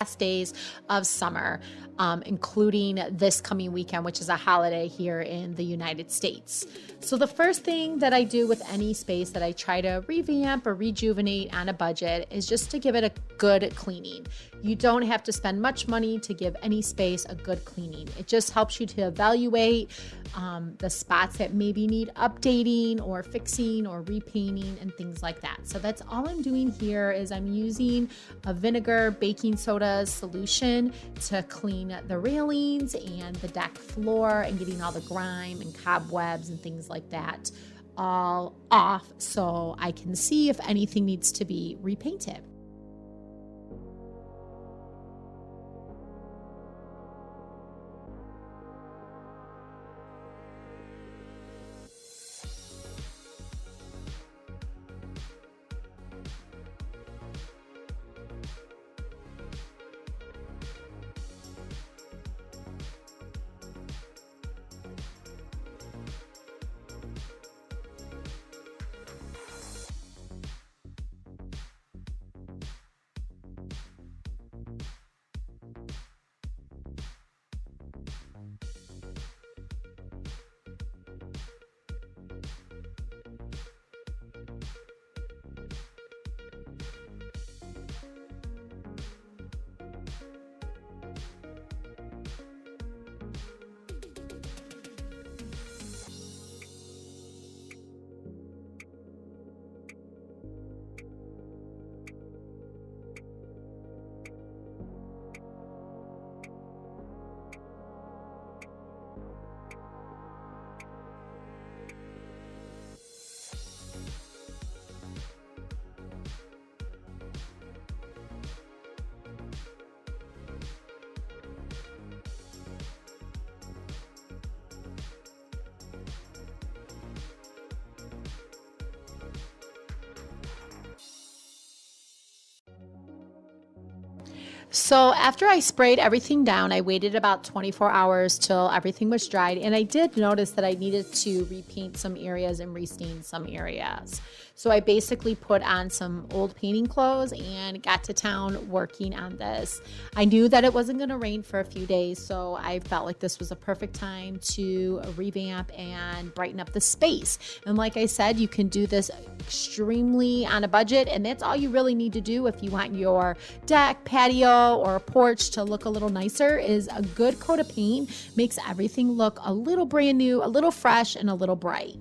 last days of summer, including this coming weekend, which is a holiday here in the United States. So the first thing that I do with any space that I try to revamp or rejuvenate on a budget is just to give it a good cleaning. You don't have to spend much money to give any space a good cleaning. It just helps you to evaluate the spots that maybe need updating or fixing or repainting and things like that. So that's all I'm doing here is I'm using a vinegar baking soda solution to clean the railings and the deck floor and getting all the grime and cobwebs and things like that all off so I can see if anything needs to be repainted. So after I sprayed everything down, I waited about 24 hours till everything was dried. And I did notice that I needed to repaint some areas and restain some areas. So I basically put on some old painting clothes and got to town working on this. I knew that it wasn't going to rain for a few days, so I felt like this was a perfect time to revamp and brighten up the space. And like I said, you can do this extremely on a budget, and that's all you really need to do if you want your deck, patio, or porch to look a little nicer. Is a good coat of paint makes everything look a little brand new, a little fresh, and a little bright.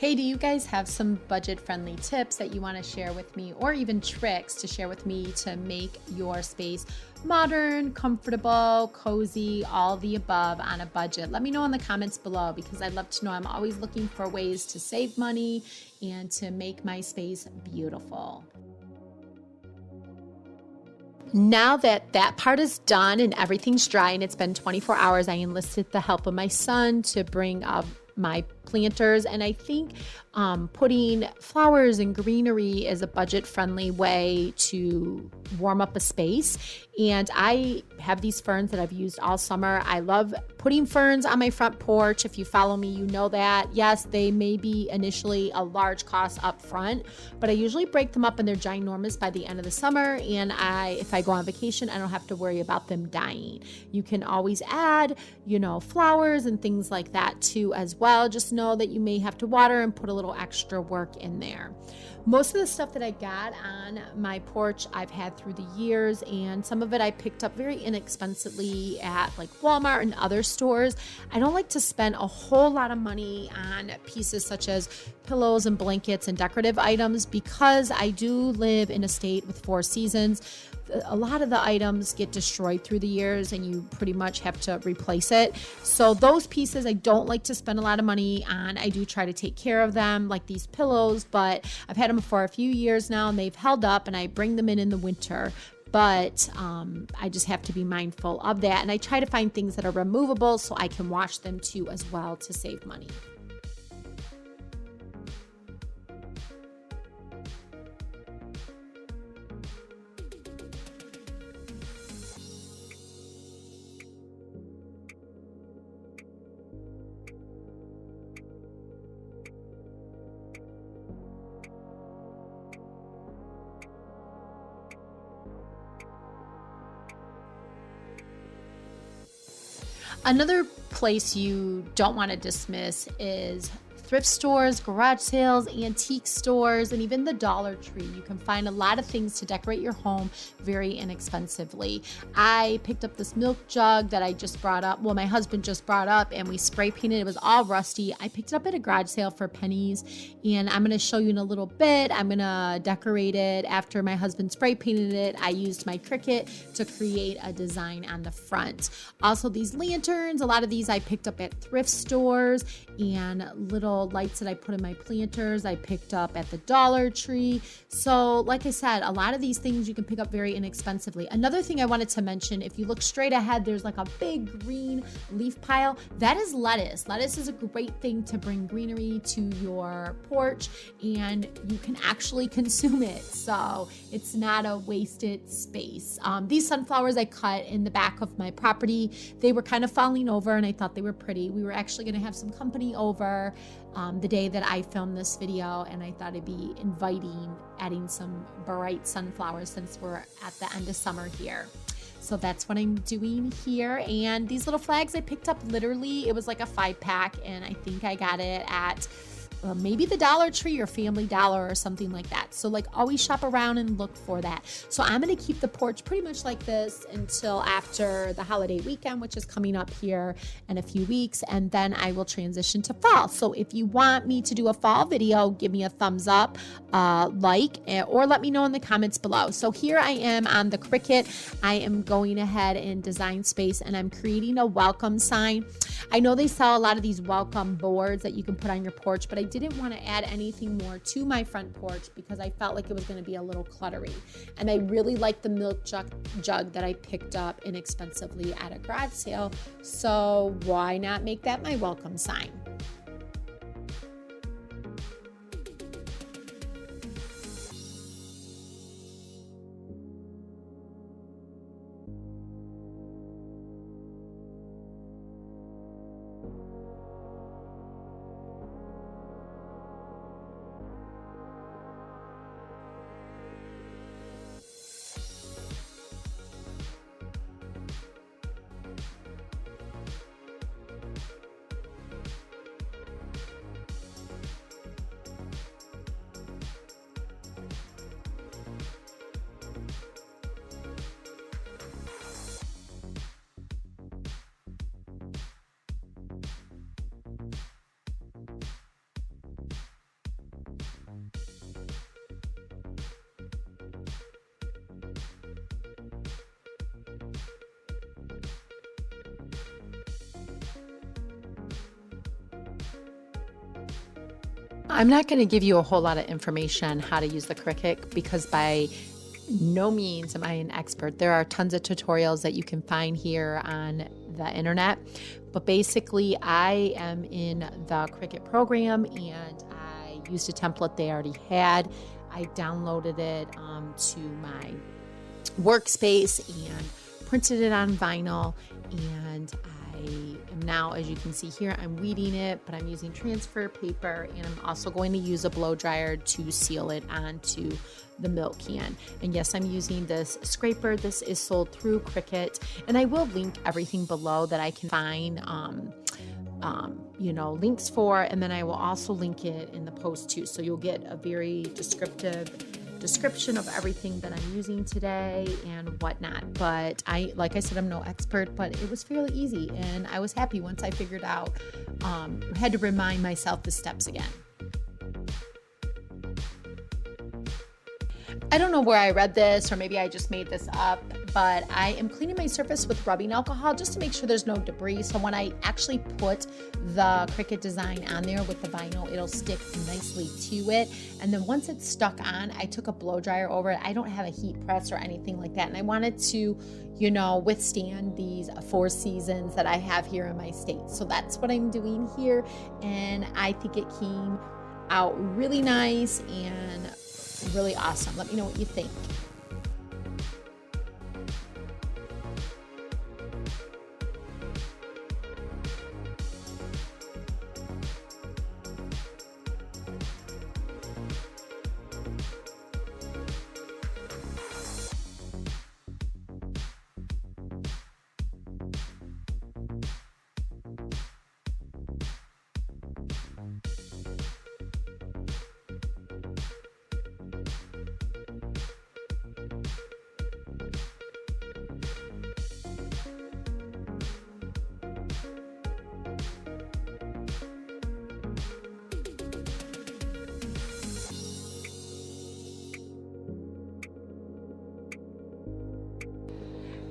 Hey, do you guys have some budget-friendly tips that you want to share with me, or even tricks to share with me to make your space modern, comfortable, cozy, all the above on a budget? Let me know in the comments below, because I'd love to know. I'm always looking for ways to save money and to make my space beautiful. Now that that part is done and everything's dry and it's been 24 hours, I enlisted the help of my son to bring up my planters. And I think putting flowers and greenery is a budget-friendly way to warm up a space. And I have these ferns that I've used all summer. I love putting ferns on my front porch. If you follow me, you know that. Yes, they may be initially a large cost up front, but I usually break them up and they're ginormous by the end of the summer. And if I go on vacation, I don't have to worry about them dying. You can always add, flowers and things like that too as well. Just know that you may have to water and put a little extra work in there. Most of the stuff that I got on my porch I've had through the years, and some of it I picked up very inexpensively at like Walmart and other stores. I don't like to spend a whole lot of money on pieces such as pillows and blankets and decorative items, because I do live in a state with 4 seasons. A lot of the items get destroyed through the years and you pretty much have to replace it. So those pieces I don't like to spend a lot of money on. I do try to take care of them, like these pillows, but I've had them for a few years now and they've held up, and I bring them in the winter. But I just have to be mindful of that. And I try to find things that are removable so I can wash them too as well to save money. Another place you don't want to dismiss is thrift stores, garage sales, antique stores, and even the Dollar Tree. You can find a lot of things to decorate your home very inexpensively. I picked up this milk jug that I just brought up. Well, my husband just brought up, and we spray painted. It was all rusty. I picked it up at a garage sale for pennies, and I'm going to show you in a little bit. I'm going to decorate it after my husband spray painted it. I used my Cricut to create a design on the front. Also, these lanterns, a lot of these I picked up at thrift stores, and little lights that I put in my planters I picked up at the Dollar Tree. So like I said, a lot of these things you can pick up very inexpensively. Another thing I wanted to mention, if you look straight ahead, there's like a big green leaf pile. That is lettuce. Lettuce is a great thing to bring greenery to your porch, and you can actually consume it. So it's not a wasted space. These sunflowers I cut in the back of my property, they were kind of falling over and I thought they were pretty. We were actually going to have some company over the day that I filmed this video, and I thought it'd be inviting adding some bright sunflowers since we're at the end of summer here. So that's what I'm doing here. And these little flags I picked up, literally, it was like a 5-pack, and I think I got it at maybe the Dollar Tree or Family Dollar or something like that. So like always shop around and look for that. So I'm going to keep the porch pretty much like this until after the holiday weekend, which is coming up here in a few weeks. And then I will transition to fall. So if you want me to do a fall video, give me a thumbs up, or let me know in the comments below. So here I am on the Cricut. I am going ahead in Design Space and I'm creating a welcome sign. I know they sell a lot of these welcome boards that you can put on your porch, but I didn't want to add anything more to my front porch because I felt like it was going to be a little cluttery. And I really like the milk jug that I picked up inexpensively at a garage sale. So why not make that my welcome sign? I'm not going to give you a whole lot of information how to use the Cricut because by no means am I an expert. There are tons of tutorials that you can find here on the internet, but basically I am in the Cricut program and I used a template they already had. I downloaded it to my workspace and printed it on vinyl, and I am now, as you can see here, I'm weeding it, but I'm using transfer paper, and I'm also going to use a blow dryer to seal it onto the milk can. And yes, I'm using this scraper. This is sold through Cricut, and I will link everything below that I can find links for, and then I will also link it in the post too, so you'll get a very description of everything that I'm using today and whatnot. But like I said, I'm no expert, but it was fairly easy, and I was happy once I figured out. Had to remind myself the steps again. I don't know where I read this, or maybe I just made this up, but I am cleaning my surface with rubbing alcohol just to make sure there's no debris. So when I actually put the Cricut design on there with the vinyl, it'll stick nicely to it. And then once it's stuck on, I took a blow dryer over it. I don't have a heat press or anything like that. And I wanted to, withstand these 4 seasons that I have here in my state. So that's what I'm doing here. And I think it came out really nice and really awesome. Let me know what you think.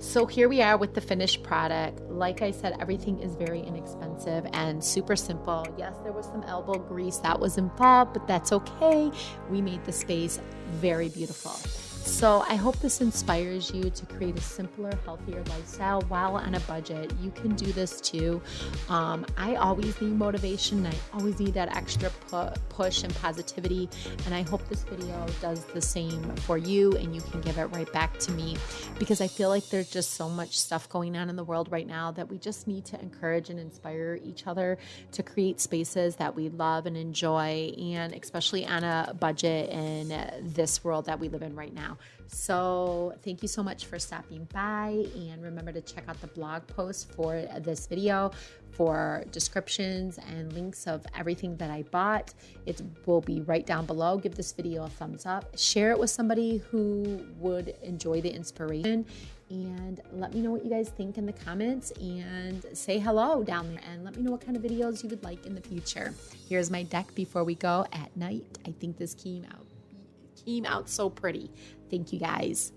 So here we are with the finished product. Like I said, everything is very inexpensive and super simple. Yes, there was some elbow grease that was involved, but that's okay. We made the space very beautiful. So I hope this inspires you to create a simpler, healthier lifestyle while on a budget. You can do this too. I always need motivation. I always need that extra push and positivity. And I hope this video does the same for you and you can give it right back to me, because I feel like there's just so much stuff going on in the world right now that we just need to encourage and inspire each other to create spaces that we love and enjoy, and especially on a budget in this world that we live in right now. So thank you so much for stopping by, and remember to check out the blog post for this video for descriptions and links of everything that I bought. It will be right down below. Give this video a thumbs up, share it with somebody who would enjoy the inspiration, and let me know what you guys think in the comments, and say hello down there, and let me know what kind of videos you would like in the future. Here's my deck before we go at night. I think this came out so pretty. Thank you guys.